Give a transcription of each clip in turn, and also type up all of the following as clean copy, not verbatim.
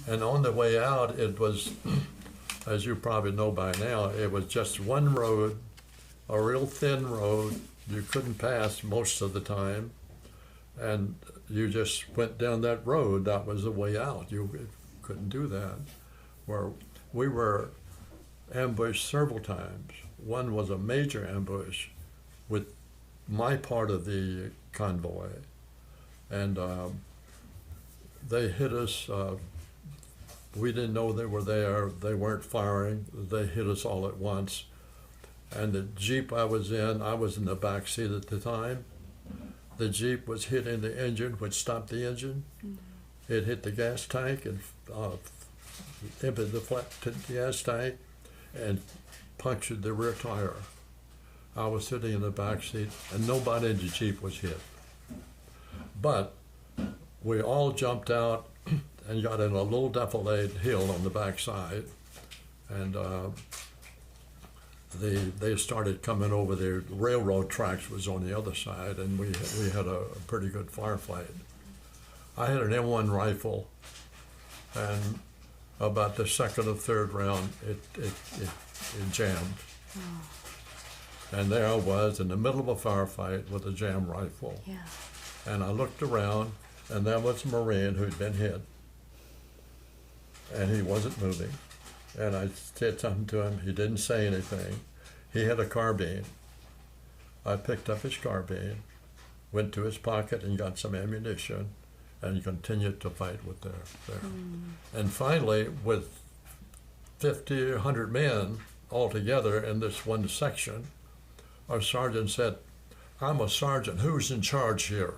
And on the way out, it was, as you probably know by now, it was just one road, a real thin road. You couldn't pass most of the time. And you just went down that road. That was the way out. You couldn't do that. Where we were ambushed several times. One was a major ambush with my part of the convoy. And they hit us. We didn't know they were there. They weren't firing. They hit us all at once. And the Jeep I was in the back seat at the time. The Jeep was hitting the engine, which stopped the engine. Mm-hmm. It hit the gas tank and emptied the gas tank and punctured the rear tire. I was sitting in the back seat and nobody in the Jeep was hit. But we all jumped out and got in a little defilade hill on the backside, and they started coming over. The railroad tracks was on the other side, and we had a pretty good firefight. I had an M1 rifle, and about the second or third round, it jammed. Oh. And there I was in the middle of a firefight with a jammed rifle. Yeah. And I looked around, and there was a Marine who'd been hit. And he wasn't moving. And I said something to him. He didn't say anything. He had a carbine. I picked up his carbine, went to his pocket and got some ammunition, and continued to fight with there. And finally, with 50 or 100 men all together in this one section, our sergeant said, "I'm a sergeant. Who's in charge here?"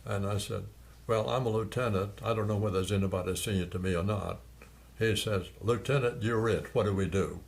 And I said, "Well, I'm a lieutenant. I don't know whether there's anybody senior to me or not." He says, "Lieutenant, you're it. What do we do?"